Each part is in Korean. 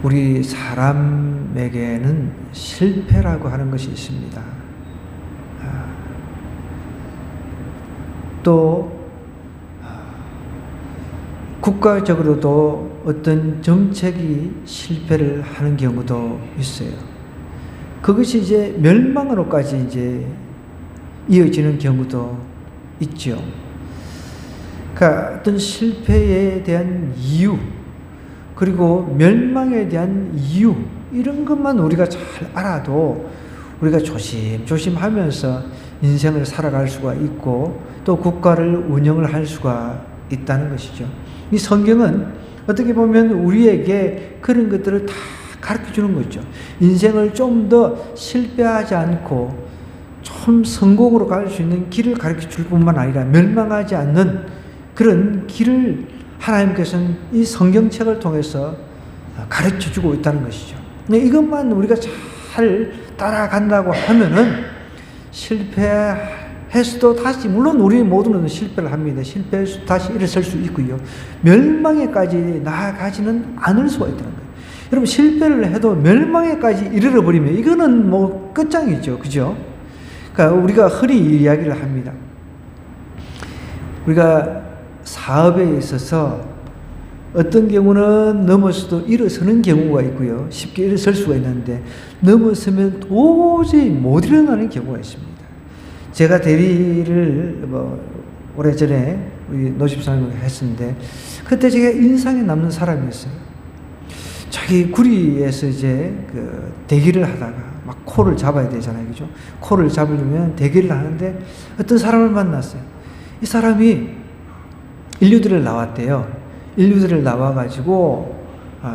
우리 사람에게는 실패라고 하는 것이 있습니다. 또 국가적으로도 어떤 정책이 실패를 하는 경우도 있어요. 그것이 이제 멸망으로까지 이제 이어지는 경우도 있죠. 그러니까 어떤 실패에 대한 이유, 그리고 멸망에 대한 이유, 이런 것만 우리가 잘 알아도 우리가 조심조심 하면서 인생을 살아갈 수가 있고 또 국가를 운영을 할 수가 있다는 것이죠. 이 성경은 어떻게 보면 우리에게 그런 것들을 다 가르쳐 주는 거죠. 인생을 좀 더 실패하지 않고 좀 성공으로 갈 수 있는 길을 가르쳐 줄 뿐만 아니라 멸망하지 않는 그런 길을 하나님께서는 이 성경책을 통해서 가르쳐 주고 있다는 것이죠. 이것만 우리가 잘 따라간다고 하면은 실패했어도 다시, 물론 우리 모두는 실패를 합니다. 실패해서 다시 일어설 수 있고요. 멸망에까지 나아가지는 않을 수가 있다는 거예요. 여러분, 실패를 해도 멸망에까지 이르러 버리면 이거는 뭐 끝장이죠. 그죠? 그러니까 우리가 흔히 이야기를 합니다. 우리가 사업에 있어서 어떤 경우는 넘어서도 일어서는 경우가 있고요. 쉽게 일어설 수가 있는데 넘어서면 도저히 못 일어나는 경우가 있습니다. 제가 대리를 오래전에 우리 노집사님과 했었는데 그때 제가 인상에 남는 사람이었어요. 자기 구리에서 이제 그 대기를 하다가 막 코를 잡아야 되잖아요. 그죠? 코를 잡으려면 대기를 하는데 어떤 사람을 만났어요. 이 사람이 인류들을 나왔대요. 인류들을 나와가지고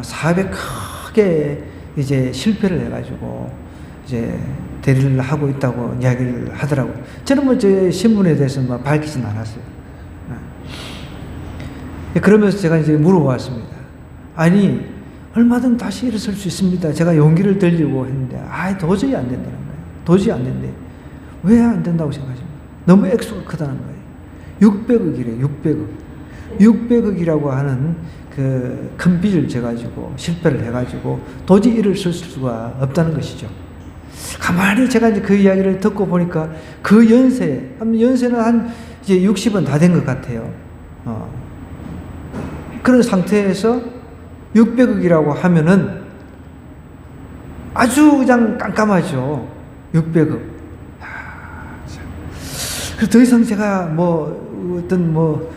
사업에 크게 이제 실패를 해가지고 이제 대리를 하고 있다고 이야기를 하더라고요. 저는 뭐 제 신분에 대해서 뭐 밝히진 않았어요. 그러면서 제가 이제 물어봤습니다. 아니, 얼마든 다시 일어설 수 있습니다. 제가 용기를 들려고 했는데, 도저히 안 된다는 거예요. 도저히 안 된대. 왜 안 된다고 생각하십니까? 너무 액수가 크다는 거예요. 600억이래요, 600억. 600억이라고 하는 그 큰 빚을 져가지고 실패를 해가지고 도저히 일어설 수가 없다는 것이죠. 가만히 제가 이제 그 이야기를 듣고 보니까 그 연세는 한 이제 60은 다 된 것 같아요. 그런 상태에서 600억이라고 하면은 아주 그냥 깜깜하죠. 600억. 그래서 더 이상 제가 어떤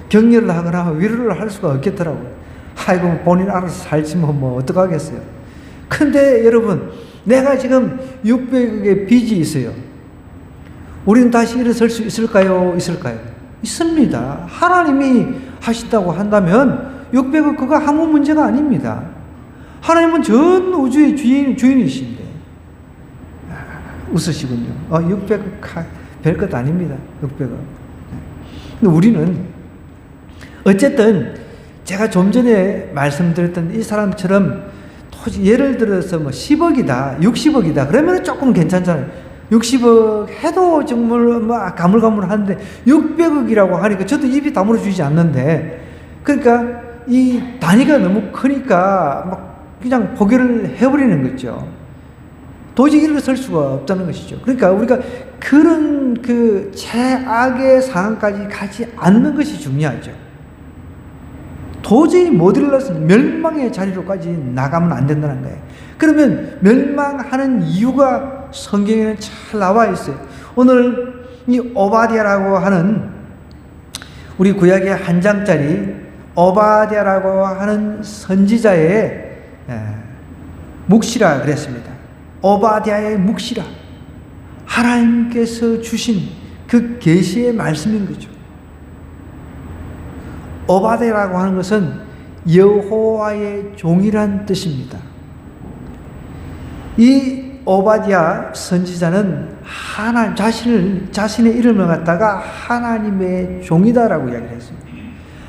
격려를 하거나 위로를 할 수가 없겠더라고요. 아이고, 본인 알아서 살지 뭐 어떡하겠어요. 근데 여러분, 내가 지금 600억의 빚이 있어요. 우리는 다시 일어설 수 있을까요? 있습니다. 하나님이 하신다고 한다면 600억 그거 아무 문제가 아닙니다. 하나님은 전 우주의 주인이신데. 웃으시군요. 600억 별것 아닙니다. 600억. 근데 우리는 어쨌든 제가 좀 전에 말씀드렸던 이 사람처럼 예를 들어서 10억이다, 60억이다. 그러면 조금 괜찮잖아요. 60억 해도 정말 가물가물한데 600억이라고 하니까 저도 입이 다물어주지 않는데, 그러니까 이 단위가 너무 크니까 그냥 포기를 해버리는 거죠. 도저히 일어설 수가 없다는 것이죠. 그러니까 우리가 그런 그 최악의 상황까지 가지 않는 것이 중요하죠. 도저히 못 일어나서 멸망의 자리로까지 나가면 안 된다는 거예요. 그러면 멸망하는 이유가 성경에는 잘 나와 있어요. 오늘 이 오바댜라고 하는 우리 구약의 한 장짜리 오바댜라고 하는 선지자의 묵시라 그랬습니다. 오바댜의 묵시라. 하나님께서 주신 그 계시의 말씀인 거죠. 오바댜라고 하는 것은 여호와의 종이란 뜻입니다. 이 오바댜 선지자는 자신의 이름을 갖다가 하나님의 종이다라고 이야기를 했습니다.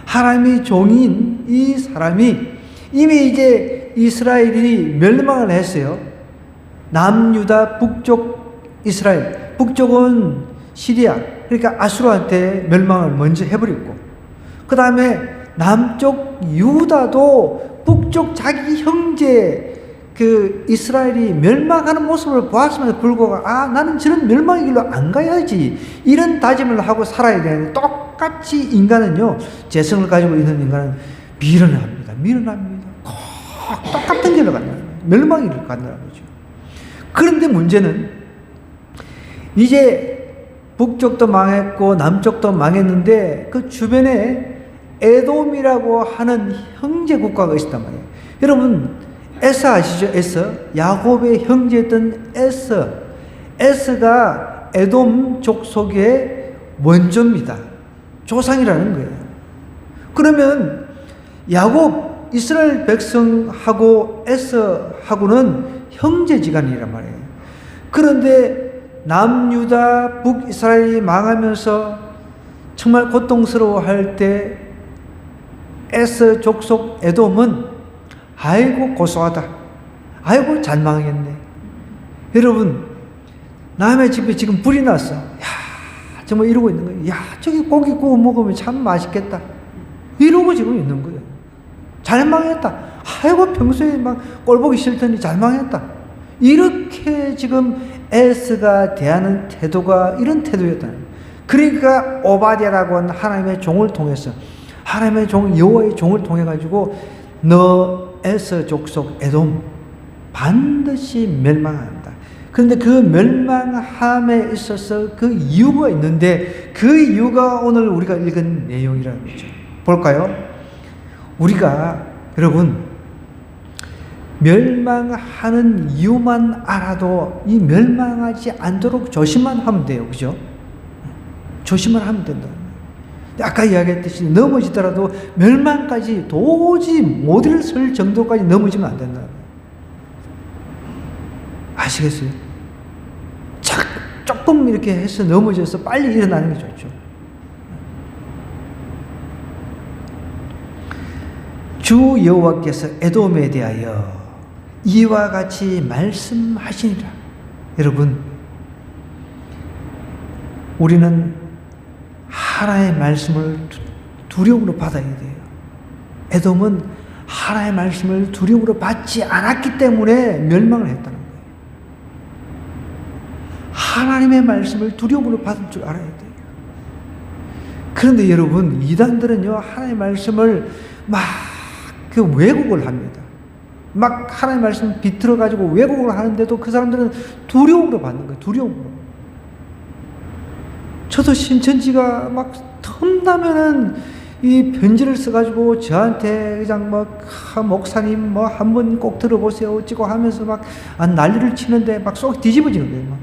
하나님의 종인 이 사람이 이미 이제 이스라엘이 멸망을 했어요. 남유다, 북쪽 이스라엘, 북쪽은 시리아, 그러니까 아수르한테 멸망을 먼저 해버렸고, 그 다음에 남쪽 유다도 북쪽 자기 형제 그 이스라엘이 멸망하는 모습을 보았음에도 불구하고 나는 저런 멸망의 길로 안 가야지 이런 다짐을 하고 살아야 되는데, 똑같이 인간은요, 재성을 가지고 있는 인간은 미련합니다. 똑같은 길로 간다는 거예요. 멸망의 길로 간다는 거죠. 그런데 문제는 이제 북쪽도 망했고 남쪽도 망했는데 그 주변에 에돔이라고 하는 형제 국가가 있었단 말이에요. 여러분, 에서 아시죠? 에서. 야곱의 형제였던 에서. 에서가 에돔 족속의 원조입니다. 조상이라는 거예요. 그러면 야곱, 이스라엘 백성하고 에서하고는 형제지간이란 말이에요. 그런데 남유다, 북이스라엘이 망하면서 정말 고통스러워할 때 에서 족속 에돔은 아이고 고소하다, 아이고 잘 망했네. 여러분, 남의 집에 지금 불이 났어. 야, 정말 이러고 있는 거예요. 야, 저기 고기 구워 먹으면 참 맛있겠다, 이러고 지금 있는 거예요. 잘 망했다. 아이고 평소에 막 꼴보기 싫더니 잘 망했다. 이렇게 지금 에스가 대하는 태도가 이런 태도였다는 거예요. 그러니까 오바댜라고 하는 하나님의 종을 통해서, 하나님의 종 여호와의 종을 통해 가지고 너 에서 족속 에돔 반드시 멸망한다. 그런데 그 멸망함에 있어서 그 이유가 있는데, 그 이유가 오늘 우리가 읽은 내용이라는 거죠. 볼까요? 우리가 여러분 멸망하는 이유만 알아도 이 멸망하지 않도록 조심만 하면 돼요. 그죠? 조심만 하면 된다. 아까 이야기했듯이 넘어지더라도 멸망까지 도저히 못 일설 정도까지 넘어지면 안 된다. 아시겠어요? 조금 이렇게 해서 넘어져서 빨리 일어나는 게 좋죠. 주 여호와께서 에돔에 대하여 이와 같이 말씀하시니라. 여러분, 우리는 하나님의 말씀을 두려움으로 받아야 돼요. 에돔은 하나님의 말씀을 두려움으로 받지 않았기 때문에 멸망을 했다는 거예요. 하나님의 말씀을 두려움으로 받을 줄 알아야 돼요. 그런데 여러분, 이단들은요, 하나님의 말씀을 막 그 왜곡을 합니다. 막 하나님의 말씀을 비틀어 가지고 왜곡을 하는데도 그 사람들은 두려움으로 받는 거예요. 두려움으로. 저도 신천지가 막 틈나면은 이 편지를 써가지고 저한테 그냥 막 목사님 뭐 한번 꼭 들어보세요 어찌고 하면서 막 난리를 치는데 막 속 뒤집어지는 거예요. 막.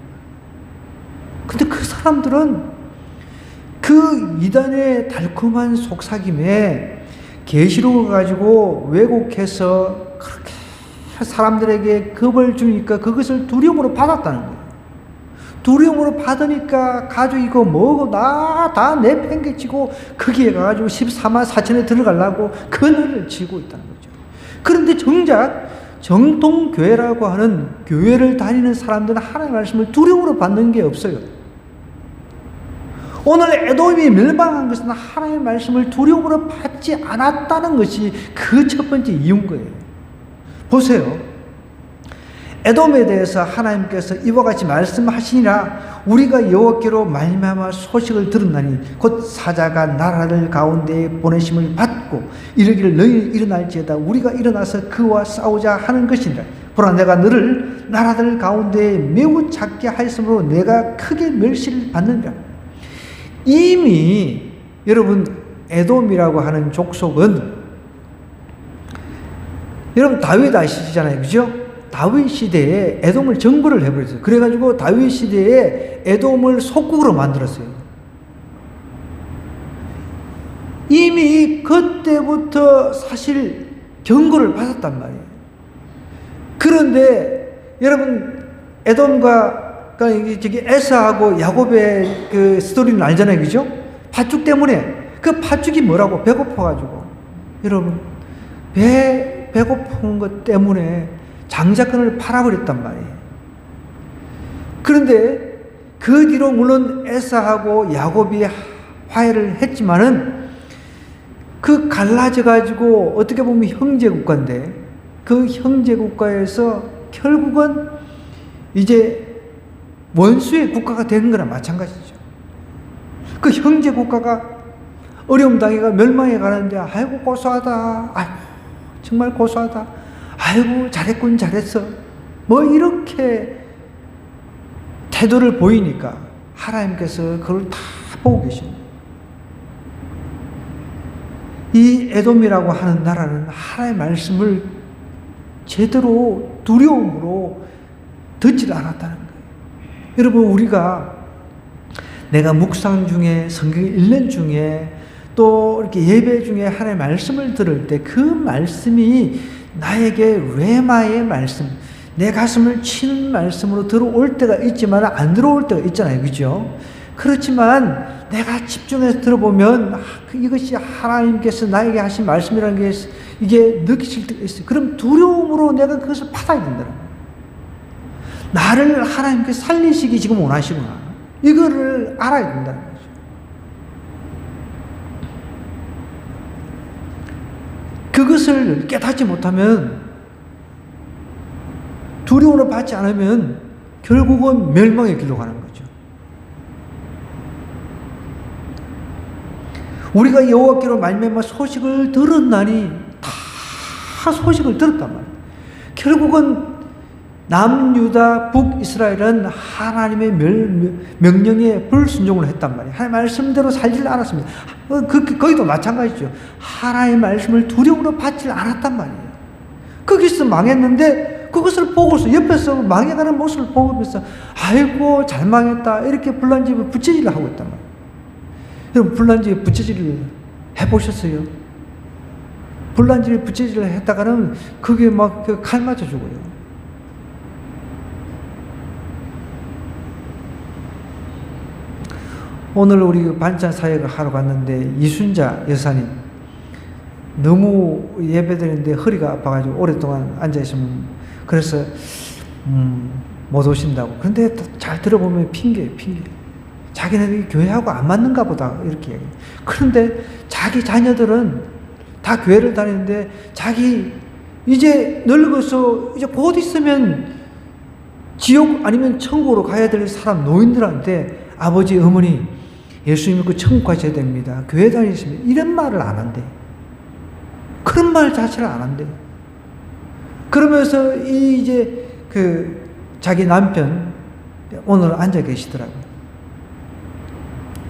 근데 그 사람들은 그 이단의 달콤한 속삭임에 계시록을 가지고 왜곡해서 그렇게 사람들에게 겁을 주니까 그것을 두려움으로 받았다는 거예요. 두려움으로 받으니까 가족이고 뭐고 다 내팽개치고 거기에 가가지고 14만 4천에 들어가려고 그늘을 치고 있다는 거죠. 그런데 정작 정통교회라고 하는 교회를 다니는 사람들은 하나님의 말씀을 두려움으로 받는 게 없어요. 오늘 에돔이 멸망한 것은 하나님의 말씀을 두려움으로 받지 않았다는 것이 그 첫 번째 이유인 거예요. 보세요. 에돔에 대해서 하나님께서 이와 같이 말씀하시니라. 우리가 여호와께로 말미암아 소식을 들었나니 곧 사자가 나라들 가운데 보내심을 받고 이르기를 너희는 일어날지어다 우리가 일어나서 그와 싸우자 하는 것이니라. 보라, 내가 너를 나라들 가운데 매우 작게 하였으므로 내가 크게 멸시를 받느니라. 이미 여러분 에돔이라고 하는 족속은 여러분 다윗 아시잖아요. 그죠? 다윗 시대에 에돔을 정벌을 해버렸어요. 그래가지고 다윗 시대에 에돔을 속국으로 만들었어요. 이미 그때부터 사실 경고를 받았단 말이에요. 그런데 여러분 에돔과 그러니까 저기 에서하고 야곱의 그 스토리는 알잖아요. 그죠? 팥죽 때문에. 그 팥죽이 뭐라고? 배고파가지고. 여러분, 배고픈 것 때문에 장자권을 팔아버렸단 말이에요. 그런데 그 뒤로 물론 에서하고 야곱이 화해를 했지만은 그 갈라져가지고 어떻게 보면 형제 국가인데 그 형제 국가에서 결국은 이제 원수의 국가가 되는 거랑 마찬가지죠. 그 형제 국가가 어려움 당해가 멸망해 가는데 아이고 고소하다, 아이고 정말 고소하다, 아이고 잘했군 잘했어, 뭐 이렇게 태도를 보이니까 하나님께서 그걸 다 보고 계십니다. 이 에돔이라고 하는 나라는 하나님의 말씀을 제대로 두려움으로 듣지 않았다는 거예요. 여러분, 우리가 내가 묵상 중에, 성경 읽는 중에, 또 이렇게 예배 중에 하나님의 말씀을 들을 때 그 말씀이 나에게 레마의 말씀, 내 가슴을 치는 말씀으로 들어올 때가 있지만 안 들어올 때가 있잖아요. 그죠? 그렇지만 내가 집중해서 들어보면 이것이 하나님께서 나에게 하신 말씀이라는 게 이게 느껴질 때가 있어요. 그럼 두려움으로 내가 그것을 받아야 된다는 거예요. 나를 하나님께서 살리시기 지금 원하시구나, 이거를 알아야 된다는 거죠. 그것을 깨닫지 못하면, 두려움을 받지 않으면 결국은 멸망의 길로 가는 거죠. 우리가 여호와께로 말미암아 소식을 들었나니, 다 소식을 들었단 말이에요. 결국은 남유다 북이스라엘은 하나님의 명령에 불순종을 했단 말이에요. 하나님의 말씀대로 살지를 않았습니다. 거기도 마찬가지죠. 하나님의 말씀을 두려움으로 받지 않았단 말이에요. 거기서 망했는데 그것을 보고서 옆에서 망해가는 모습을 보면서 아이고 잘 망했다, 이렇게 불난집에 부채질을 하고 있단 말이에요. 여러분, 불난집에 부채질을 해보셨어요? 불난집에 부채질을 했다가는 그게 막 칼 맞아 죽어요. 오늘 우리 반찬 사역을 하러 갔는데 이순자 여사님, 너무 예배드리는데 허리가 아파가지고 오랫동안 앉아있으면, 그래서 못 오신다고. 그런데 잘 들어보면 핑계예요, 핑계. 자기네들이 교회하고 안 맞는가 보다, 이렇게 얘기해요. 그런데 자기 자녀들은 다 교회를 다니는데 자기 이제 늙어서 이제 곧 있으면 지옥 아니면 천국으로 가야 될 사람, 노인들한테 아버지 어머니 예수 믿고 천국 가셔야 됩니다, 교회 다니시면, 이런 말을 안 한대. 그런 말 자체를 안 한대. 그러면서 이제 자기 남편 오늘 앉아 계시더라고요.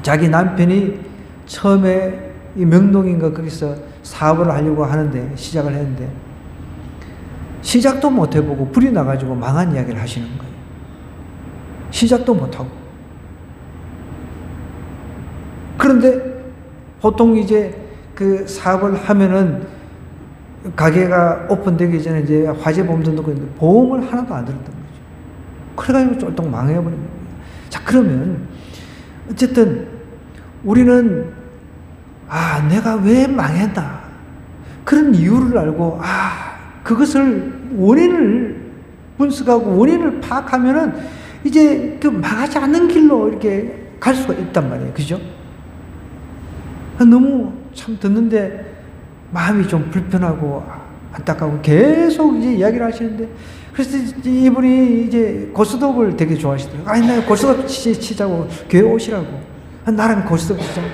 자기 남편이 처음에 이 명동인가 거기서 사업을 하려고 하는데, 시작을 했는데 시작도 못 해보고 불이 나가지고 망한 이야기를 하시는 거예요. 시작도 못하고. 그런데 보통 이제 그 사업을 하면은 가게가 오픈되기 전에 이제 화재보험도 넣고 있는데 보험을 하나도 안 들었던 거죠. 그래가지고 쫄딱 망해버린 겁니다. 자, 그러면 어쨌든 우리는 내가 왜 망했나, 그런 이유를 알고 그것을 원인을 분석하고 원인을 파악하면은 이제 그 망하지 않는 길로 이렇게 갈 수가 있단 말이에요. 그죠? 너무 참 듣는데 마음이 좀 불편하고 안타까워 계속 이제 이야기를 하시는데, 그래서 이분이 이제 고스톱을 되게 좋아하시더라고요. 나 고스톱 치자고, 교회 오시라고. 나랑 고스톱 치자고.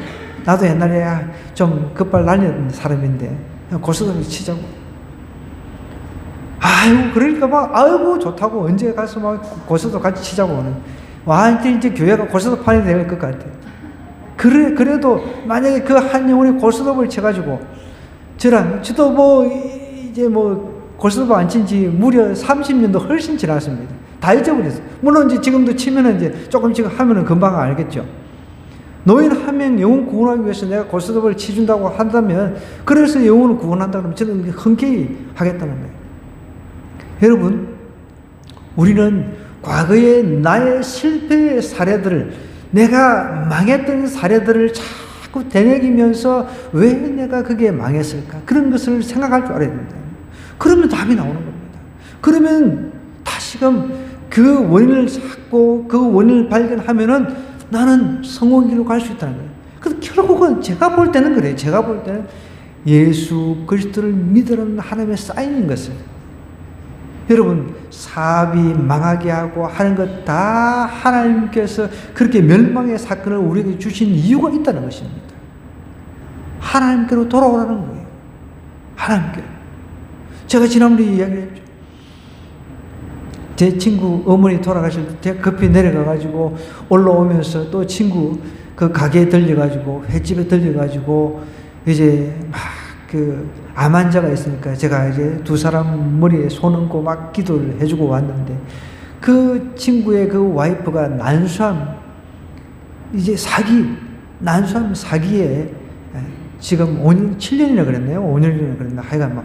나도 옛날에 좀 급발 날렸던 사람인데 고스톱을 치자고. 아이고, 그러니까 막 아이고 좋다고, 언제 가서 막 고스톱 같이 치자고. 완전히 이제 교회가 고스톱판이 될 것 같아요. 그래도 만약에 그 한 영혼이 고스톱을 쳐가지고 저도 뭐 이제 뭐 고스톱 안 친 지 무려 30년도 훨씬 지났습니다. 다 잊어버렸어요. 물론 이제 지금도 치면은 이제 조금씩 하면은 금방 알겠죠. 노인 한 명 영혼 구원하기 위해서 내가 고스톱을 치준다고 한다면, 그래서 영혼을 구원한다 그러면 저는 흔쾌히 하겠다는 거예요. 여러분, 우리는 과거의 나의 실패의 사례들을, 내가 망했던 사례들을 자꾸 되새기면서 왜 내가 그게 망했을까, 그런 것을 생각할 줄 알아야 된다. 그러면 답이 나오는 겁니다. 그러면 다시금 그 원인을 찾고 그 원인을 발견하면은 나는 성공의 길로 갈 수 있다는 거예요. 그래서 결국은 제가 볼 때는 그래요. 제가 볼 때는 예수 그리스도를 믿으라는 하나님의 사인인 것을, 여러분, 사업이 망하게 하고 하는 것 다 하나님께서 그렇게 멸망의 사건을 우리에게 주신 이유가 있다는 것입니다. 하나님께로 돌아오라는 거예요. 하나님께로. 제가 지난번에 이야기했죠. 제 친구 어머니 돌아가실 때 제가 급히 내려가가지고 올라오면서 또 친구 그 가게에 들려가지고 횟집에 들려가지고 이제 막 그 암 환자가 있으니까 제가 이제 두 사람 머리에 손 얹고 막 기도를 해주고 왔는데 그 친구의 그 와이프가 난수암 이제 난수암 사기에 지금 5년, 7년이나 그랬네요. 5년이나 그랬나. 하여간 막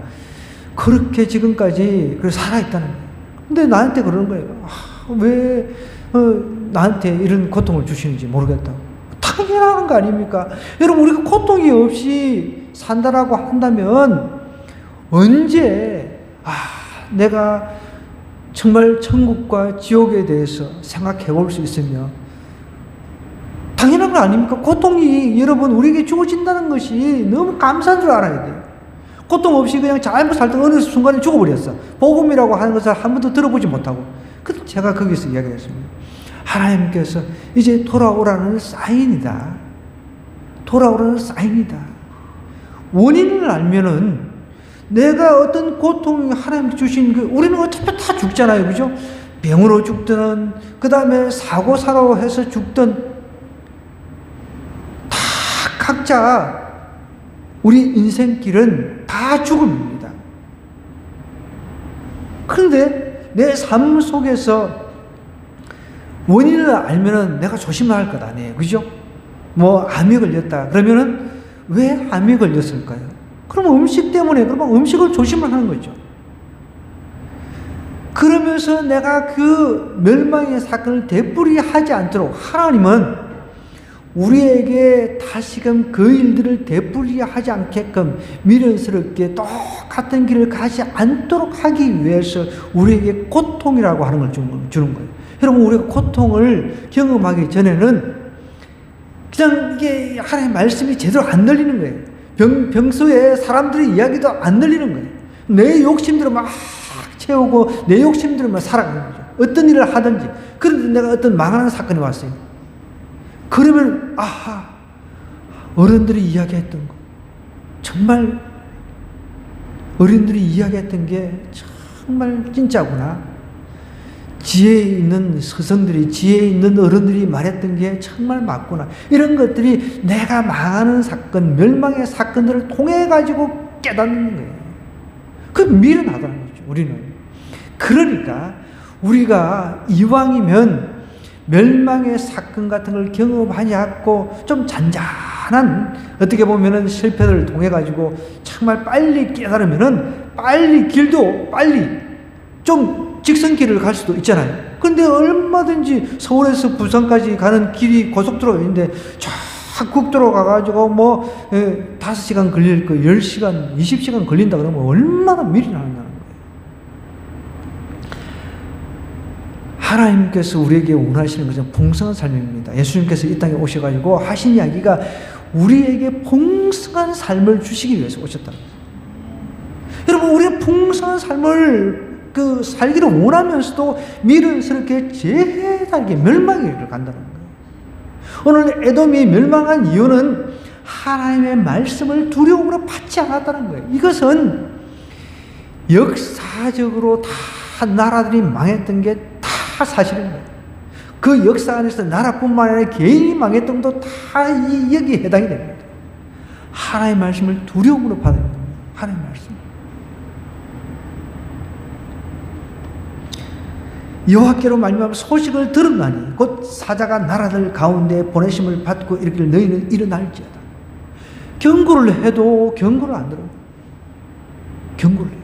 그렇게 지금까지 살아있다는 거예요. 근데 나한테 그러는 거예요. 왜 나한테 이런 고통을 주시는지 모르겠다고. 당연한 거 아닙니까? 여러분, 우리가 고통이 없이 산다라고 한다면 언제 내가 정말 천국과 지옥에 대해서 생각해 볼 수 있으며, 당연한 거 아닙니까? 고통이 여러분 우리에게 주어진다는 것이 너무 감사한 줄 알아야 돼요. 고통 없이 그냥 잘못 살던 어느 순간에 죽어버렸어. 복음이라고 하는 것을 한 번도 들어보지 못하고. 그래서 제가 거기서 이야기했습니다. 하나님께서 이제 돌아오라는 사인이다. 돌아오라는 사인이다. 원인을 알면은 내가 어떤 고통이 하나님 주신 우리는 어차피 다 죽잖아요. 그죠? 병으로 죽든, 그 다음에 사고사로 해서 죽든, 다 각자 우리 인생길은 다 죽음입니다. 그런데 내 삶 속에서 원인을 알면은 내가 조심할 것 아니에요. 그죠? 암이 걸렸다. 그러면은 왜 암이 걸렸을까요? 그러면 음식 때문에, 그러면 음식을 조심을 하는 거죠. 그러면서 내가 그 멸망의 사건을 되풀이하지 않도록 하나님은 우리에게 다시금 그 일들을 되풀이하지 않게끔 미련스럽게 똑같은 길을 가지 않도록 하기 위해서 우리에게 고통이라고 하는 걸 주는 거예요. 여러분, 우리가 고통을 경험하기 전에는 그냥 이게 하나님의 말씀이 제대로 안 들리는 거예요. 평소에 사람들의 이야기도 안 들리는 거예요. 내 욕심대로 막 채우고 내 욕심대로만 살아가는 거죠. 어떤 일을 하든지. 그런데 내가 어떤 망하는 사건이 왔어요. 그러면 어른들이 이야기했던 거, 정말 어른들이 이야기했던 게 정말 진짜구나. 지혜 있는 스승들이, 지혜 있는 어른들이 말했던 게 정말 맞구나. 이런 것들이 내가 망하는 사건, 멸망의 사건들을 통해 가지고 깨닫는 거예요. 그 미련하다는 거죠, 우리는. 그러니까 우리가 이왕이면 멸망의 사건 같은 걸 경험하지 않고 좀 잔잔한, 어떻게 보면은 실패를 통해 가지고 정말 빨리 깨달으면은 길도 빨리 좀 직선길을 갈 수도 있잖아요. 근데 얼마든지 서울에서 부산까지 가는 길이 고속도로가 있는데 쫙 국도로 가가지고 5시간 걸릴 거 10시간, 20시간 걸린다 그러면 얼마나 미련하냐는 거예요. 하나님께서 우리에게 원하시는 것은 풍성한 삶입니다. 예수님께서 이 땅에 오셔가지고 하신 이야기가 우리에게 풍성한 삶을 주시기 위해서 오셨다는 거예요. 여러분, 우리가 풍성한 삶을 살기를 원하면서도 미련스럽게 제달게 멸망의 길을 간다는 거예요. 오늘 에돔이 멸망한 이유는 하나님의 말씀을 두려움으로 받지 않았다는 거예요. 이것은 역사적으로 다 나라들이 망했던 게 다 사실인 거예요. 그 역사 안에서 나라뿐만 아니라 개인이 망했던 것도 다 여기에 해당이 됩니다. 하나님의 말씀을 두려움으로 받아야 됩니다. 하나님의 말씀. 여호와께로 말미암아 소식을 들었나니 곧 사자가 나라들 가운데 보내심을 받고 이르기를 너희는 일어날지어다. 경고를 해도 경고를 안 들어. 경고를 해도.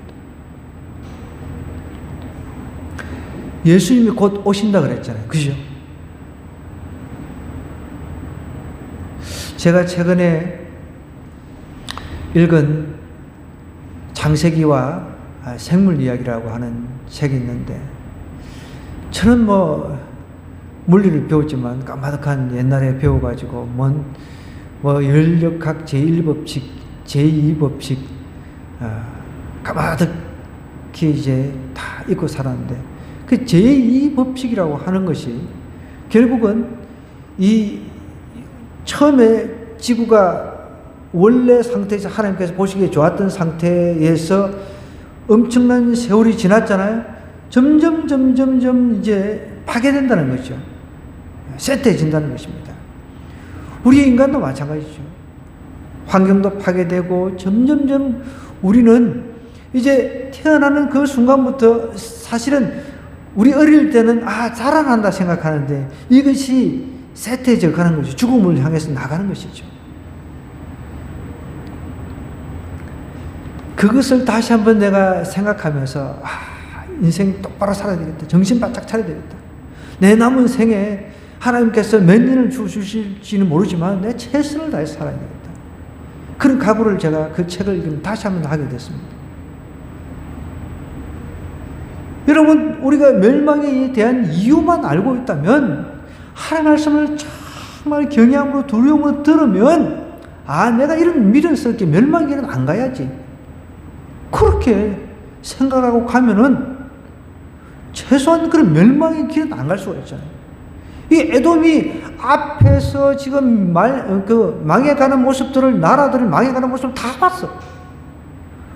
예수님이 곧 오신다 그랬잖아요. 그죠? 제가 최근에 읽은 창세기와 생물 이야기라고 하는 책이 있는데, 저는 물리를 배웠지만 까마득한 옛날에 배워가지고 연력학 제1법칙, 제2법칙 까마득히 이제 다 잊고 살았는데, 그 제2 법칙이라고 하는 것이 결국은 이 처음에 지구가 원래 상태에서 하나님께서 보시기에 좋았던 상태에서 엄청난 세월이 지났잖아요. 점점 이제 파괴된다는 거죠. 쇠퇴해진다는 것입니다. 우리 인간도 마찬가지죠. 환경도 파괴되고 점점 우리는 이제 태어나는 그 순간부터 사실은 우리 어릴 때는 자라난다 생각하는데 이것이 쇠퇴해져 가는 거죠. 죽음을 향해서 나가는 것이죠. 그것을 다시 한번 내가 생각하면서 인생 똑바로 살아야 되겠다. 정신 바짝 차려야 되겠다. 내 남은 생에 하나님께서 몇 년을 주실지는 모르지만 내 최선을 다해서 살아야 되겠다. 그런 각오를 제가 그 책을 다시 한번 하게 됐습니다. 여러분, 우리가 멸망에 대한 이유만 알고 있다면, 하나님 말씀을 정말 경외함으로 두려움으로 들으면 내가 이런 미련스럽게 멸망길은 안 가야지, 그렇게 생각하고 가면은 최소한 그런 멸망의 길은 안 갈 수가 있잖아요. 이 에돔이 앞에서 지금 망해가는 모습들을, 나라들을 망해가는 모습을 다 봤어.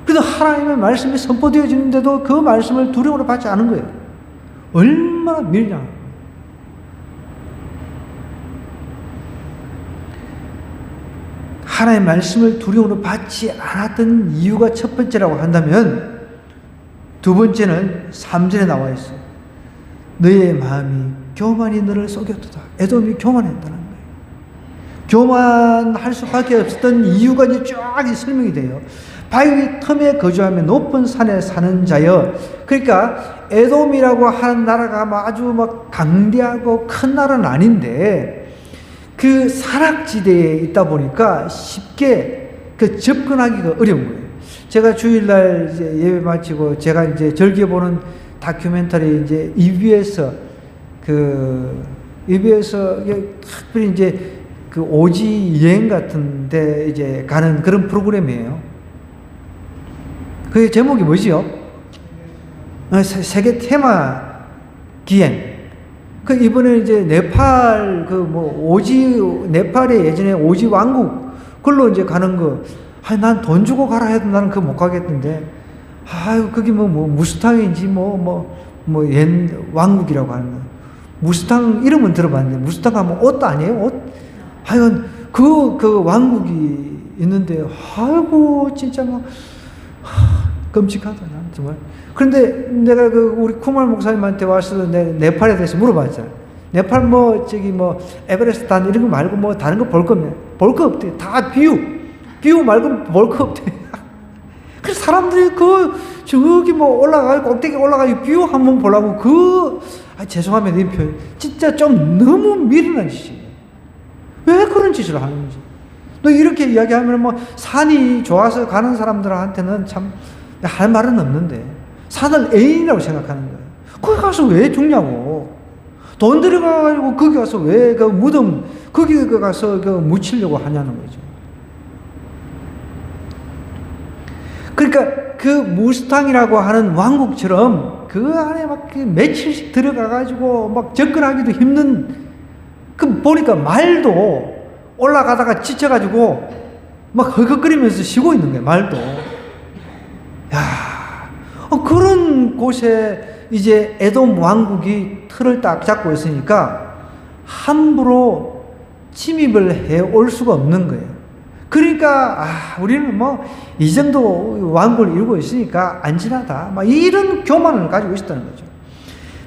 그래도 하나님의 말씀이 선포되어지는데도 그 말씀을 두려움으로 받지 않은 거예요. 얼마나 미련한. 하나님의 말씀을 두려움으로 받지 않았던 이유가 첫 번째라고 한다면, 두 번째는 3절에 나와 있어. 너의 마음이 교만이 너를 속였도다. 에돔이 교만했다는 거예요. 교만할 수밖에 없었던 이유가 이제 쫙 설명이 돼요. 바위 틈에 거주하며 높은 산에 사는 자여. 그러니까 에돔이라고 하는 나라가 아주 강대하고 큰 나라는 아닌데 그 산악지대에 있다 보니까 쉽게 접근하기가 어려운 거예요. 제가 주일날 이제 예배 마치고 제가 이제 즐겨 보는 다큐멘터리 이제 EBS 특별히 이제 그 오지 여행 같은데 이제 가는 그런 프로그램이에요. 그 제목이 뭐지요? 세계 테마 기행. 이번에 이제 네팔 네팔에 예전에 오지 왕국 그걸로 이제 가는 거. 난 돈 주고 가라 해도 나는 그거 못 가겠던데. 그게 무스탕인지 왕국이라고 하는 거. 무스탕 이름은 들어봤는데, 무스탕 하면 옷 아니에요? 옷? 하여간 그 왕국이 있는데, 진짜 끔찍하다, 난 정말. 그런데 내가 우리 쿠말 목사님한테 와서 네팔에 대해서 물어봤잖아. 네팔 에베레스트 단 이런 거 말고 다른 거 볼 거면 볼 거 없대. 다 뷰 말고 볼 거 없대. 그래서 사람들이 저기 꼭대기 올라가서 뷰 한번 보려고 죄송합니다, 이 표현. 진짜 좀 너무 미련한 짓이에요. 왜 그런 짓을 하는지. 너 이렇게 이야기하면 산이 좋아서 가는 사람들한테는 참 할 말은 없는데, 산을 애인이라고 생각하는 거예요. 거기 가서 왜 죽냐고. 돈 들여가지고 거기 가서 왜 무덤, 거기 가서 묻히려고 하냐는 거죠. 그러니까 그 무스탕이라고 하는 왕국처럼 그 안에 며칠씩 들어가가지고 접근하기도 힘든, 보니까 말도 올라가다가 지쳐가지고 헉헉거리면서 쉬고 있는 거예요, 말도. 그런 곳에 이제 에돔 왕국이 틀을 딱 잡고 있으니까 함부로 침입을 해 올 수가 없는 거예요. 그러니까 우리는 이 정도 왕국을 이루고 있으니까 안전하다, 이런 교만을 가지고 있었다는 거죠.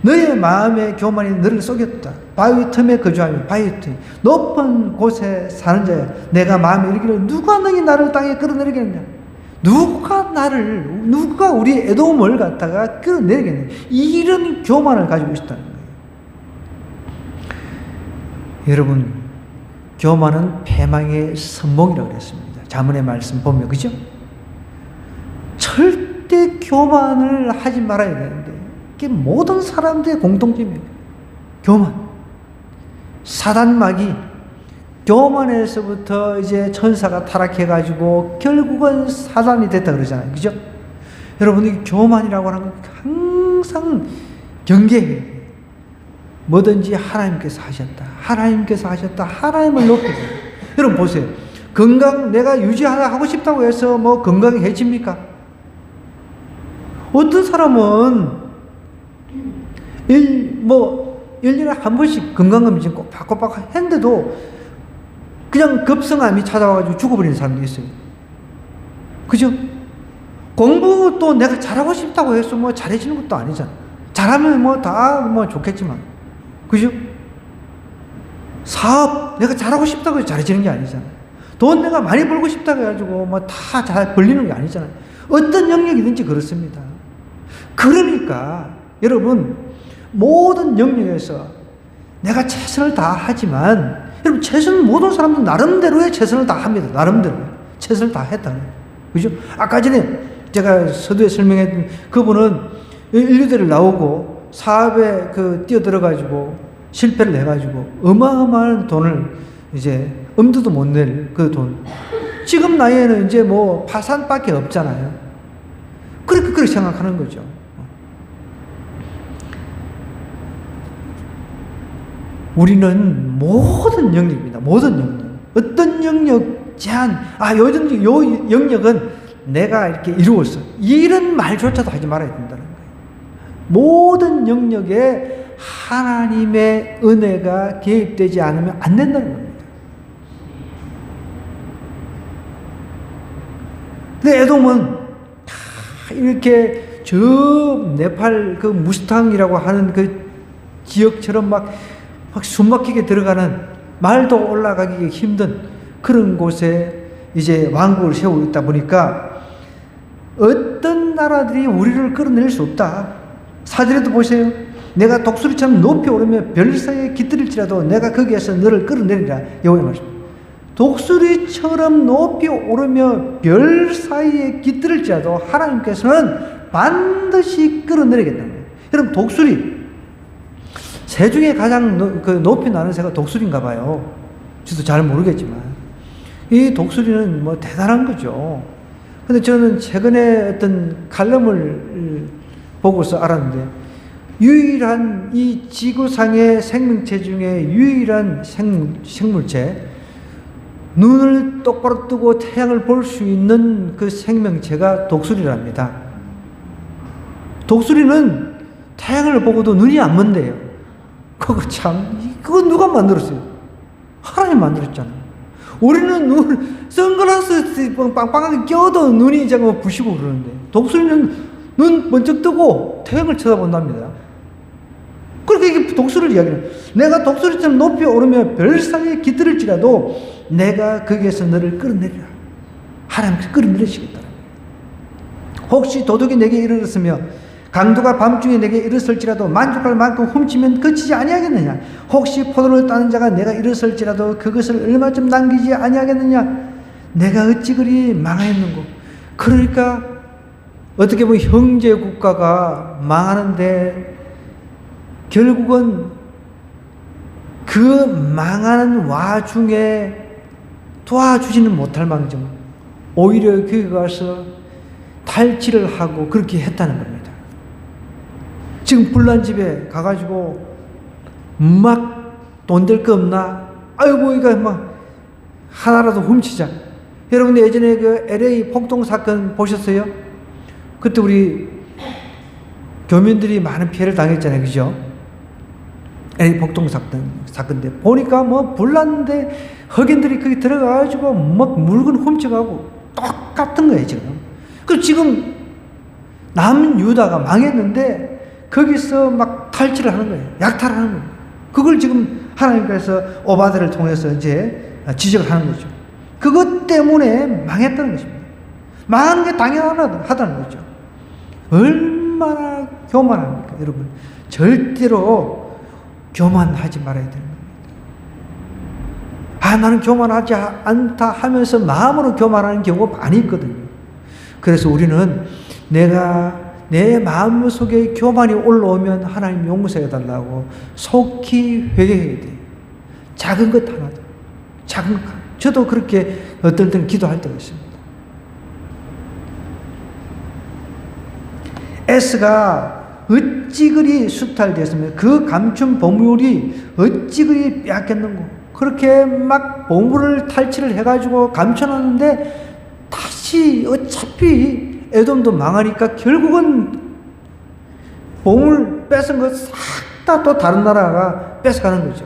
너의 마음의 교만이 너를 속였다. 바위 틈에 거주하며 바위 틈 높은 곳에 사는 자야. 내가 마음에 이르기를 누가 너희 나를 땅에 끌어내리겠느냐. 누가 우리 에돔을 갖다가 끌어내리겠느냐. 이런 교만을 가지고 있었다는 거예요. 여러분, 교만은 패망의 선봉이라고 그랬습니다. 자문의 말씀 보면, 그죠? 절대 교만을 하지 말아야 되는데, 이게 모든 사람들의 공통점이에요. 교만. 사단마귀. 교만에서부터 이제 천사가 타락해가지고 결국은 사단이 됐다 그러잖아요. 그죠? 여러분, 이 교만이라고 하는 건 항상 경계해야 돼요. 뭐든지 하나님께서 하셨다. 하나님께서 하셨다. 하나님을 높이고. 여러분 보세요. 건강 내가 하고 싶다고 해서 뭐 건강해집니까? 어떤 사람은 1년에 한 번씩 건강검진 꼭 받고 했는데도 그냥 급성암이 찾아와가지고 죽어버리는 사람도 있어요. 그죠? 공부도 내가 잘하고 싶다고 해서 뭐 잘해지는 것도 아니잖아. 잘하면 뭐 다 뭐 좋겠지만. 그죠? 사업 내가 잘하고 싶다고 해서 잘해지는 게 아니잖아. 돈 내가 많이 벌고 싶다고 해가지고 뭐 다 잘 벌리는 게 아니잖아. 어떤 영역이든지 그렇습니다. 그러니까 여러분 모든 영역에서 내가 최선을 다하지만 여러분 최선 모든 사람도 나름대로의 최선을 다합니다. 나름대로 최선을 다했다는 거예요. 그죠? 아까 전에 제가 서두에 설명했던 그분은 인류대를 나오고 사업에 뛰어들어가지고 실패를 해가지고 어마어마한 돈을 이제 엄두도 못 낼 그 돈. 지금 나이에는 이제 뭐 파산밖에 없잖아요. 그렇게 생각하는 거죠. 우리는 모든 영역입니다. 모든 영역. 어떤 영역 제한, 요 영역은 내가 이렇게 이루었어. 이런 말조차도 하지 말아야 된다는 거예요. 모든 영역에 하나님의 은혜가 개입되지 않으면 안 된다는 겁니다. 근데 에돔은 이렇게 저 네팔 그 무스탕이라고 하는 그 지역처럼 막 숨막히게 들어가는 말도 올라가기 힘든 그런 곳에 이제 왕국을 세우고 있다 보니까 어떤 나라들이 우리를 끌어낼 수 없다. 사절에도 보세요. 내가 독수리처럼 높이 오르며 별 사이에 깃들일지라도 내가 거기에서 너를 끌어내리라. 여호와의 말씀. 독수리처럼 높이 오르며 별 사이에 깃들일지라도 하나님께서는 반드시 끌어내리겠다는 거예요. 여러분 독수리 새 중에 가장 높이 나는 새가 독수리인가 봐요. 저도 잘 모르겠지만 이 독수리는 뭐 대단한 거죠. 근데 저는 최근에 어떤 칼럼을 보고서 알았는데 유일한 이 지구상의 생명체 중에 유일한 생물체, 눈을 똑바로 뜨고 태양을 볼 수 있는 그 생명체가 독수리랍니다. 독수리는 태양을 보고도 눈이 안 먼대요. 그거 누가 만들었어요? 하나님 만들었잖아요. 우리는 선글라스 빵빵하게 껴도 눈이 잠깐 부시고 그러는데 독수리는 눈 번쩍 뜨고 태양을 쳐다본답니다. 그렇게 이게 독수리를 이야기해요. 내가 독수리처럼 높이 오르며 별 사이에 깃들일지라도 내가 거기에서 너를 끌어내리라. 하나님께서 끌어내리시겠다. 혹시 도둑이 내게 이르렀으며 강도가 밤중에 내게 일어설지라도 만족할 만큼 훔치면 그치지 아니하겠느냐? 혹시 포도를 따는 자가 내가 일어설지라도 그것을 얼마쯤 남기지 아니하겠느냐? 내가 어찌 그리 망하였는고? 그러니까 어떻게 보면 형제 국가가 망하는데 결국은 그 망하는 와중에 도와주지는 못할 망정 오히려 거기 가서 탈취를 하고 그렇게 했다는 겁니다. 지금 불난 집에 가가지고 막 돈 될 거 없나? 아이고 이거 막 하나라도 훔치자. 여러분 예전에 그 LA 폭동 사건 보셨어요? 그때 우리 교민들이 많은 피해를 당했잖아요, 그죠? LA 폭동 사건 때 보니까 뭐 불났는데 흑인들이 거기 들어가가지고 막 물건 훔쳐가고 똑같은 거예요 지금. 그 지금 남유다가 망했는데 거기서 막 탈취를 하는 거예요. 약탈하는 거예요. 그걸 지금 하나님께서 오바데를 통해서 이제 지적을 하는 거죠. 그것 때문에 망했다는 것입니다. 망하는 게 당연하다는 거죠. 얼마나 교만합니까, 여러분? 절대로 교만하지 말아야 되는 겁니다. 나는 교만하지 않다 하면서 마음으로 교만하는 경우가 많이 있거든요. 그래서 우리는 내 마음속에 교만이 올라오면 하나님 용서해달라고 속히 회개해야 돼요. 작은 것 하나도. 작은 것. 저도 그렇게 어떨 때는 기도할 때가 있습니다. S가 어찌 그리 수탈되었으며 그 감춘 보물이 어찌 그리 빼앗겼는고. 그렇게 막 보물을 탈취를 해가지고 감춰놨는데 다시 어차피 에돔도 망하니까 결국은 보물 뺏은 거 싹 다 또 다른 나라가 뺏어가는 거죠.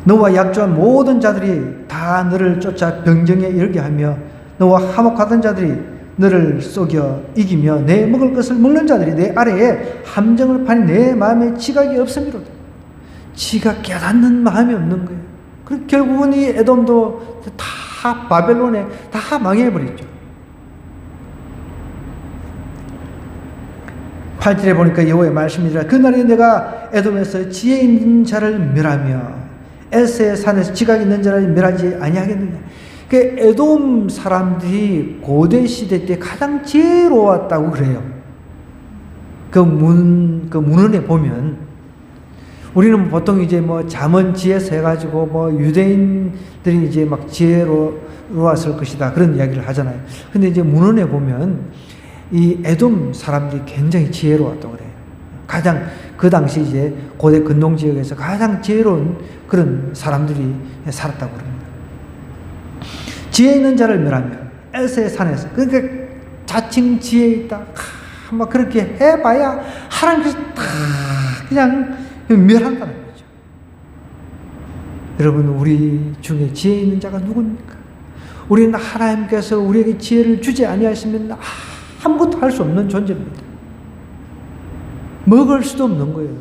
너와 약조한 모든 자들이 다 너를 쫓아 병정에 이르게 하며 너와 화목하던 자들이 너를 속여 이기며 내 먹을 것을 먹는 자들이 내 아래에 함정을 파니 내 마음에 지각이 없음이로다. 지가 깨닫는 마음이 없는 거예요. 그리고 결국은 이 에돔도 다 바벨론에 다 망해버렸죠. 8절에 보니까 여호와의 말씀이라 그날에 내가 에돔에서 지혜 있는 자를 멸하며 에스의 산에서 지각 있는 자를 멸하지 아니하겠느냐. 그 에돔 사람들이 고대 시대 때 가장 지혜로웠다고 그래요. 그 문헌에 보면 우리는 보통 이제 뭐 잠언지에서 해가지고 뭐 유대인들이 이제 막 지혜로웠을 것이다 그런 이야기를 하잖아요. 근데 이제 문헌에 보면 이 에돔 사람들이 굉장히 지혜로웠다고 그래요. 가장 그 당시 이제 고대 근동 지역에서 가장 지혜로운 그런 사람들이 살았다고 그럽니다. 지혜 있는 자를 멸하며 에스의 산에서, 그러니까 자칭 지혜 있다 막 그렇게 해봐야 하나님께서 다 그냥 멸한다는 거죠. 여러분, 우리 중에 지혜 있는 자가 누굽니까? 우리는 하나님께서 우리에게 지혜를 주지 아니하시면 아무것도 할 수 없는 존재입니다. 먹을 수도 없는 거예요.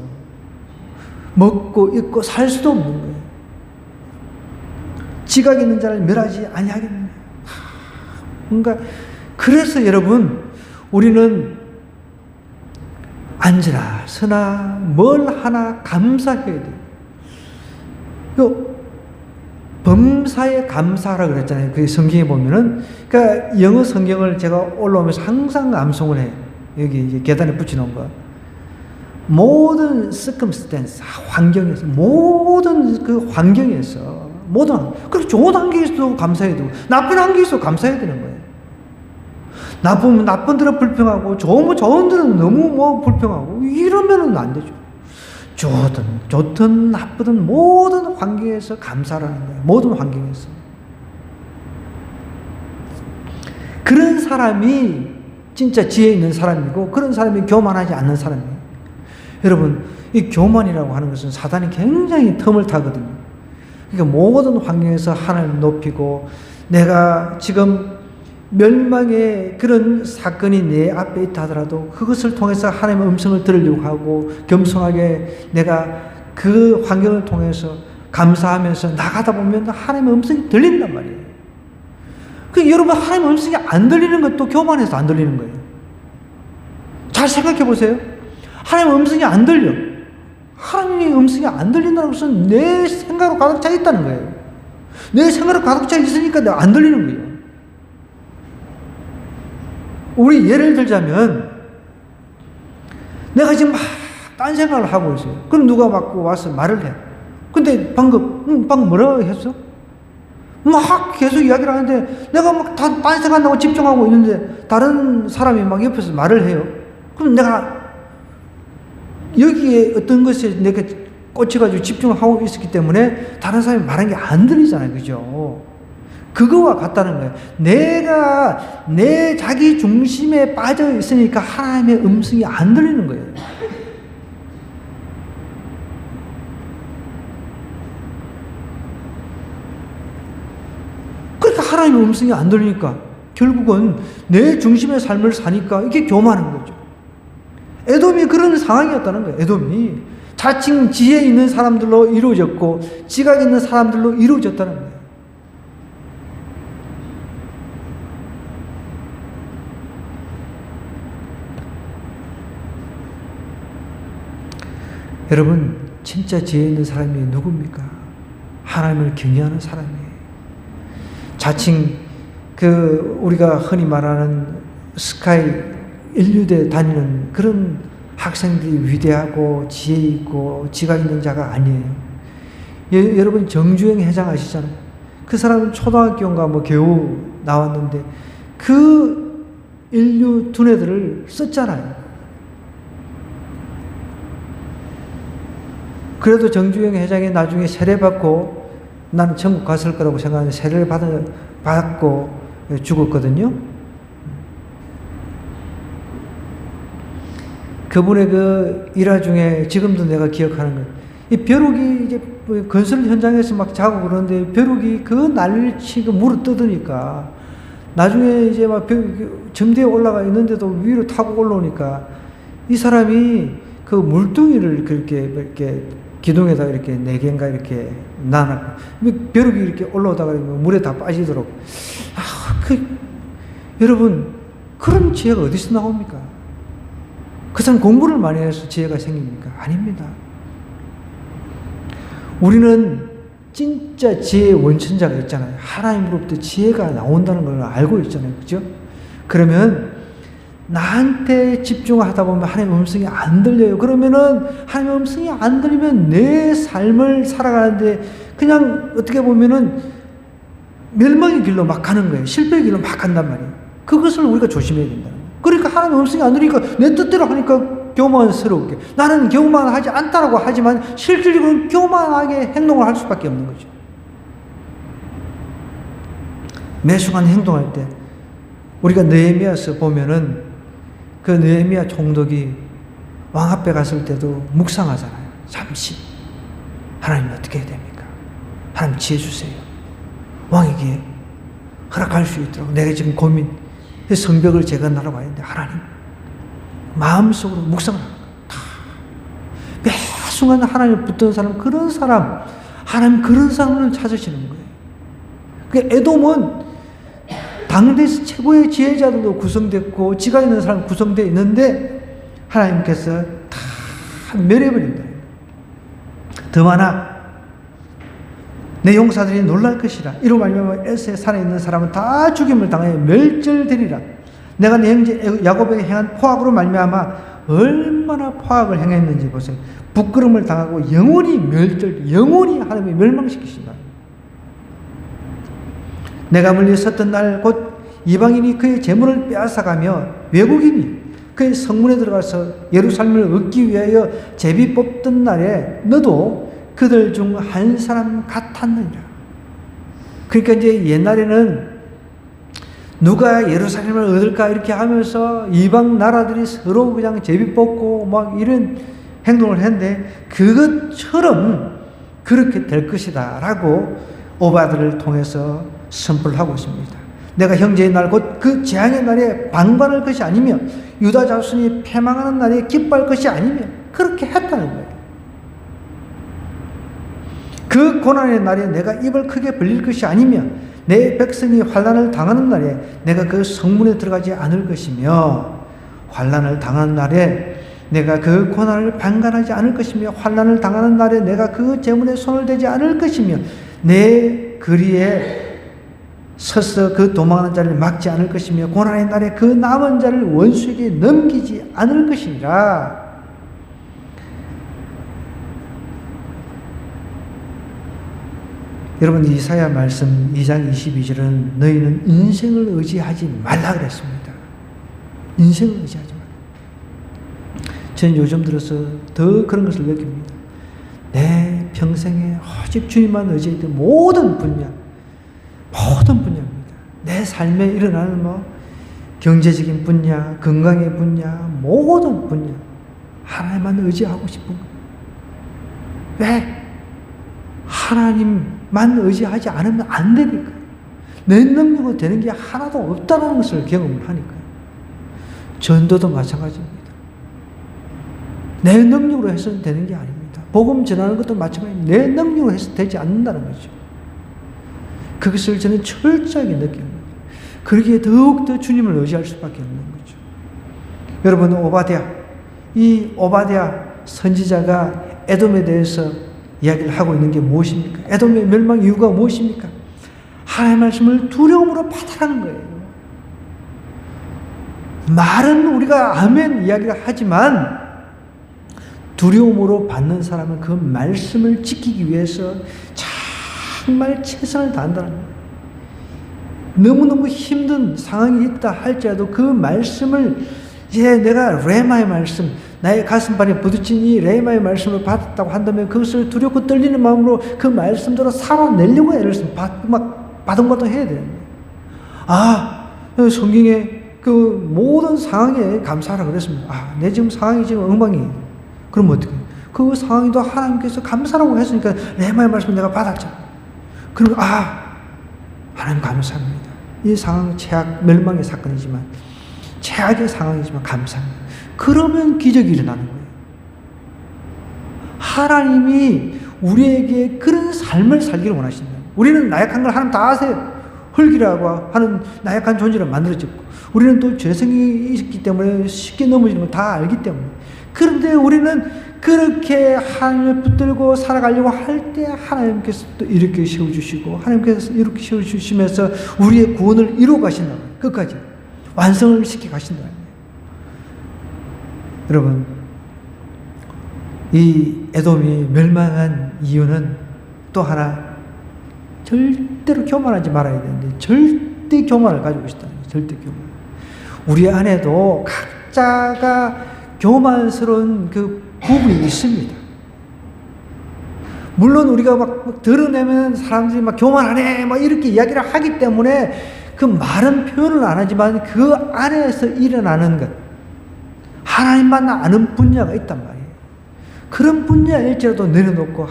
먹고 입고 살 수도 없는 거예요. 지각 있는 자를 멸하지 아니하겠느냐. 뭔가 그래서 여러분, 우리는 앉으나 서나 뭘 하나 감사해야 돼요. 범사에 감사하라 그랬잖아요. 그 성경에 보면은, 그러니까 영어 성경을 제가 올라오면서 항상 암송을 해요. 여기 이제 계단에 붙여놓은 거. 모든 circumstance, 환경에서, 모든 그 환경에서, 그리고 좋은 환경에서도 감사해야 되고, 나쁜 환경에서도 감사해야 되는 거예요. 나쁘면 나쁜 대로 불평하고, 좋은 데는 너무 불평하고, 이러면은 안 되죠. 좋든 나쁘든 모든 환경에서 감사라는 거예요. 모든 환경에서. 그런 사람이 진짜 지혜 있는 사람이고, 그런 사람이 교만하지 않는 사람이에요. 여러분, 이 교만이라고 하는 것은 사단이 굉장히 틈을 타거든요. 그러니까 모든 환경에서 하나님을 높이고, 내가 지금 멸망의 그런 사건이 내 앞에 있다 하더라도 그것을 통해서 하나님의 음성을 들으려고 하고, 겸손하게 내가 그 환경을 통해서 감사하면서 나가다 보면 하나님의 음성이 들린단 말이에요. 그 여러분, 하나님의 음성이 안 들리는 것도 교만해서 안 들리는 거예요. 잘 생각해 보세요. 하나님의 음성이 안 들려. 하나님의 음성이 안 들린다는 것은 내 생각으로 가득 차 있다는 거예요. 내 생각으로 가득 차 있으니까 내가 안 들리는 거예요. 우리 예를 들자면, 내가 지금 막 딴 생각을 하고 있어요. 그럼 누가 막 와서 말을 해. 근데 방금 뭐라고 했어? 막 계속 이야기를 하는데 내가 막 딴 생각하고 집중하고 있는데 다른 사람이 막 옆에서 말을 해요. 그럼 내가 여기에 어떤 것에 내가 꽂혀가지고 집중하고 있었기 때문에 다른 사람이 말한 게 안 들리잖아요. 그죠? 그거와 같다는 거예요. 내가 내 자기 중심에 빠져 있으니까 하나님의 음성이 안 들리는 거예요. 그러니까 하나님의 음성이 안 들리니까 결국은 내 중심의 삶을 사니까 이게 교만한 거죠. 에돔이 그런 상황이었다는 거예요. 에돔이 자칭 지혜 있는 사람들로 이루어졌고 지각 있는 사람들로 이루어졌다는 거예요. 여러분, 진짜 지혜 있는 사람이 누굽니까? 하나님을 경외하는 사람이에요. 자칭 우리가 흔히 말하는 스카이 인류대 다니는 그런 학생들이 위대하고 지혜 있고 지각 있는 자가 아니에요. 여러분, 정주영 회장 아시잖아요. 그 사람은 초등학교인가 겨우 나왔는데 그 인류 두뇌들을 썼잖아요. 그래도 정주영 회장이 나중에 세례받고 나는 천국 갔을 거라고 생각하는데 세례를 받고 죽었거든요. 그분의 그 일화 중에 지금도 내가 기억하는 거예요. 이 벼룩이 이제 건설 현장에서 막 자고 그러는데 벼룩이 그 난리를 치고 물어 뜯으니까 나중에 이제 막 점대에 올라가 있는데도 위로 타고 올라오니까 이 사람이 그 물뚱이를 이렇게 기둥에다 이렇게 4개인가 이렇게 놔놨고 벼룩이 이렇게 올라오다가 물에 다 빠지도록. 여러분 그런 지혜가 어디서 나옵니까? 그 사람 공부를 많이 해서 지혜가 생깁니까? 아닙니다. 우리는 진짜 지혜의 원천자가 있잖아요. 하나님으로부터 지혜가 나온다는 걸 알고 있잖아요. 그죠? 그러면 나한테 집중하다 보면 하나님의 음성이 안 들려요. 그러면은 하나님의 음성이 안 들리면 내 삶을 살아가는데 그냥 어떻게 보면은 멸망의 길로 막 가는 거예요. 실패의 길로 막 간단 말이에요. 그것을 우리가 조심해야 된다는 거예요. 그러니까 하나님의 음성이 안 들리니까 내 뜻대로 하니까 교만스럽게 나는 교만하지 않다라고 하지만 실질적으로 교만하게 행동을 할 수밖에 없는 거죠. 매 순간 행동할 때 우리가 느헤미야서 보면은 그 느헤미야 총독이 왕 앞에 갔을 때도 묵상하잖아요. 잠시 하나님 어떻게 해야 됩니까? 하나님 지혜 주세요. 왕에게 허락할 수 있도록 내가 지금 고민 성벽을 재건하라고 하는데 하나님 마음속으로 묵상을 하는 거예요. 매 순간 하나님 붙든 사람 그런 사람 하나님 그런 사람을 찾으시는 거예요. 그 에돔은 당대에서 최고의 지혜자들도 구성됐고 지가 있는 사람 구성되어 있는데 하나님께서 다 멸해버린다. 더 많아 내 용사들이 놀랄 것이라. 이로 말미암아 에스의 산에 있는 사람은 다 죽임을 당하여 멸절되리라. 내가 내 형제 야곱에게 행한 포악으로 말미암아 얼마나 포악을 행했는지 보세요. 부끄러움을 당하고 영원히 영원히 하나님이 멸망시키신다. 내가 멀리 섰던 날 곧 이방인이 그의 재물을 빼앗아가며 외국인이 그의 성문에 들어가서 예루살렘을 얻기 위하여 제비 뽑던 날에 너도 그들 중 한 사람 같았느니라. 그러니까 이제 옛날에는 누가 예루살렘을 얻을까 이렇게 하면서 이방 나라들이 서로 그냥 제비 뽑고 막 이런 행동을 했는데 그것처럼 그렇게 될 것이다 라고 오바드를 통해서 선포를 하고 있습니다. 내가 형제의 날 곧 그 재앙의 날에 방관할 것이 아니며 유다 자손이 패망하는 날에 기뻐할 것이 아니며 그렇게 했다는 거예요. 그 고난의 날에 내가 입을 크게 벌릴 것이 아니며 내 백성이 환난을 당하는 날에 내가 그 성문에 들어가지 않을 것이며 환난을 당하는 날에 내가 그 고난을 방관하지 않을 것이며 환난을 당하는 날에 내가 그 재물에 손을 대지 않을 것이며 내 거리에 서서 그 도망하는 자를 막지 않을 것이며 고난의 날에 그 남은 자를 원수에게 넘기지 않을 것이니라. 여러분 이사야 말씀 2장 22절은 너희는 인생을 의지하지 말라 그랬습니다. 인생을 의지하지 말라. 저는 요즘 들어서 더 그런 것을 느낍니다. 내 평생에 오직 주님만 의지했던 모든 분야입니다. 내 삶에 일어나는 경제적인 분야, 건강의 분야, 모든 분야 하나님만 의지하고 싶은 거예요. 왜? 하나님만 의지하지 않으면 안 되니까. 내 능력으로 되는 게 하나도 없다는 것을 경험을 하니까요. 전도도 마찬가지입니다. 내 능력으로 해서는 되는 게 아닙니다. 복음 전하는 것도 마찬가지입니다. 내 능력으로 해서 되지 않는다는 거죠. 그것을 저는 철저하게 느낍니다. 그러기에 더욱더 주님을 의지할 수밖에 없는 거죠. 여러분 이 오바댜 선지자가 에돔에 대해서 이야기를 하고 있는 게 무엇입니까? 에돔의 멸망 이유가 무엇입니까? 하나님의 말씀을 두려움으로 받아라는 거예요. 말은 우리가 아멘 이야기를 하지만 두려움으로 받는 사람은 그 말씀을 지키기 위해서 정말 최선을 다한다는 거예요. 너무너무 힘든 상황이 있다 할지라도 그 말씀을 이제 내가 레마의 말씀, 나의 가슴판에 부딪힌 이 레마의 말씀을 받았다고 한다면 그것을 두렵고 떨리는 마음으로 그 말씀대로 살아내려고 애를 바둥바둥 해야 되는 거예요. 성경에 그 모든 상황에 감사하라 그랬습니다. 내 지금 상황이 지금 엉망이에요. 그럼 어떻게 해요? 그 상황에도 하나님께서 감사라고 했으니까 레마의 말씀을 내가 받았죠. 그럼 하나님 감사합니다. 이 상황 최악, 멸망의 사건이지만 최악의 상황이지만 감사합니다. 그러면 기적이 일어나는 거예요. 하나님이 우리에게 그런 삶을 살기를 원하신다. 우리는 나약한 걸 하나님 다 아세요. 흙이라고 하는 나약한 존재를 만들어졌고, 우리는 또 죄성이 있기 때문에 쉽게 넘어지는 걸 다 알기 때문에. 그런데 우리는 그렇게 하나님을 붙들고 살아가려고 할 때 하나님께서 또 이렇게 세워주시고, 하나님께서 이렇게 세워주시면서 우리의 구원을 이루어 가신다. 끝까지 완성을 시켜 가신다. 여러분, 이 에돔이 멸망한 이유는 또 하나, 절대로 교만하지 말아야 되는데 절대 교만을 가지고 있다는 거예요. 절대 교만. 우리 안에도 각자가 교만스러운 그 부분이 있습니다. 물론 우리가 막 드러내면 사람들이 막 교만하네 막 이렇게 이야기를 하기 때문에 그 말은 표현을 안 하지만 그 안에서 일어나는 것, 하나님만 아는 분야가 있단 말이에요. 그런 분야일지라도 내려놓고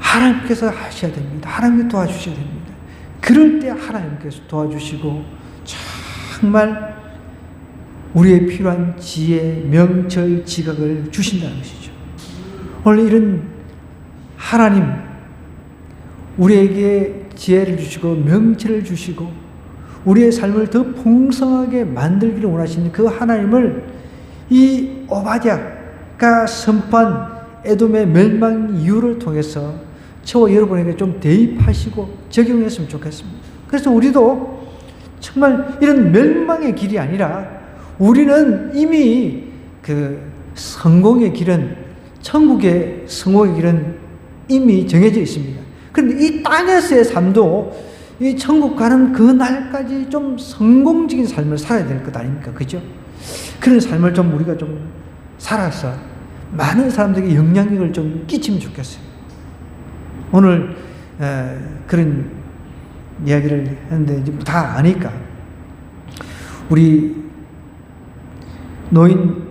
하나님께서 하셔야 됩니다. 하나님께 도와주셔야 됩니다. 그럴 때 하나님께서 도와주시고 정말 우리의 필요한 지혜, 명철, 지각을 주신다는 것이죠. 오늘 이런 하나님, 우리에게 지혜를 주시고 명철을 주시고 우리의 삶을 더 풍성하게 만들기를 원하시는 그 하나님을 이 오바댜가 선포한 에돔의 멸망 이유를 통해서 저와 여러분에게 좀 대입하시고 적용했으면 좋겠습니다. 그래서 우리도 정말 이런 멸망의 길이 아니라 우리는 이미 그 성공의 길은, 천국의 성공의 길은 이미 정해져 있습니다. 그런데 이 땅에서의 삶도 이 천국 가는 그 날까지 좀 성공적인 삶을 살아야 될 것 아닙니까? 그죠? 그런 삶을 좀 우리가 좀 살아서 많은 사람들에게 영향력을 좀 끼치면 좋겠어요. 오늘 그런 이야기를 했는데 이제 다 아니까 우리 노인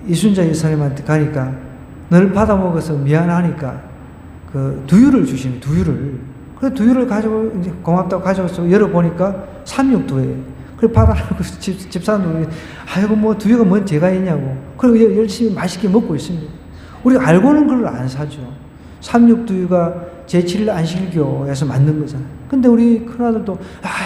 이순자 여사님한테 가니까 너를 받아먹어서 미안하니까 그 두유를 주시는 두유를. 그래 두유를 가지고 이제 고맙다고 가져와서 열어보니까 삼육두예요. 그래 받아라고 집사람들 아이고 뭐 두유가 뭔 죄가 있냐고. 그리고 열심히 맛있게 먹고 있습니다. 우리가 알고는 그걸 안 사죠. 삼육두유가 제7안식교에서 만든 거잖아요. 근데 우리 큰아들도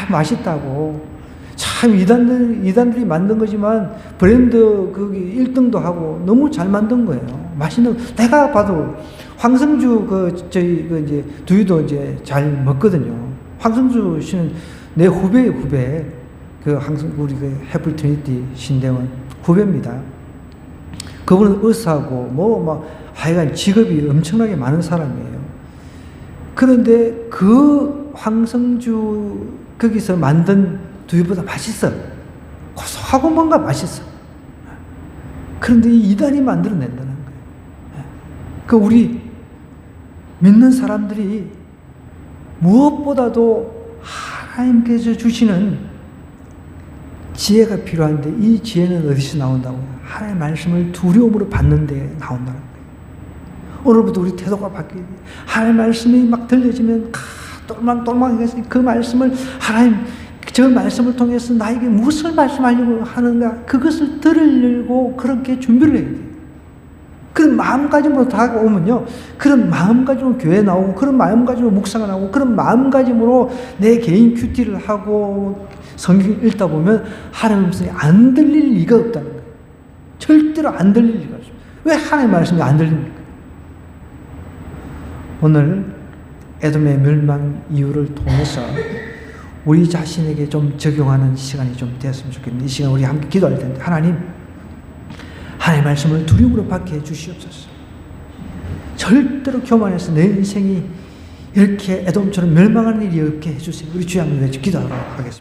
맛있다고. 참 이단들이 만든 거지만 브랜드 거기 1등도 하고 너무 잘 만든 거예요. 맛있는 내가 봐도 황성주 이제 두유도 이제 잘 먹거든요. 황성주 씨는 내 후배예요, 후배. 우리 해플 트리니티 신대원 후배입니다. 그분은 의사고 하여간 직업이 엄청나게 많은 사람이에요. 그런데 그 황성주 거기서 만든 두유보다 맛있어. 고소하고 뭔가 맛있어. 그런데 이 이단이 만들어낸다는 거예요. 우리 믿는 사람들이 무엇보다도 하나님께서 주시는 지혜가 필요한데 이 지혜는 어디서 나온다고요? 하나님의 말씀을 두려움으로 받는 데 나온다는 거예요. 오늘부터 우리 태도가 바뀌어야 돼요. 하나님의 말씀이 막 들려지면 똘망똘망해서 그 말씀을 하나님 저 말씀을 통해서 나에게 무엇을 말씀하려고 하는가 그것을 들으려고 그렇게 준비를 해야 돼요. 그런 마음가짐으로 다가오면요, 그런 마음가짐으로 교회 나오고 그런 마음가짐으로 묵상을 하고 그런 마음가짐으로 내 개인 큐티를 하고 성경 읽다 보면 하나님 말씀이 안 들릴 리가 없다는 거예요. 절대로 안 들릴 리가 없어요. 왜 하나님의 말씀이 안 들립니까? 오늘 에돔의 멸망 이유를 통해서 우리 자신에게 좀 적용하는 시간이 좀 되었으면 좋겠는데, 이 시간 우리 함께 기도할 텐데, 하나님의 말씀을 두려움으로 받게 해주시옵소서. 절대로 교만해서 내 인생이 이렇게 에돔처럼 멸망하는 일이 없게 해주세요. 우리 주여 한번 기도하도록 하겠습니다.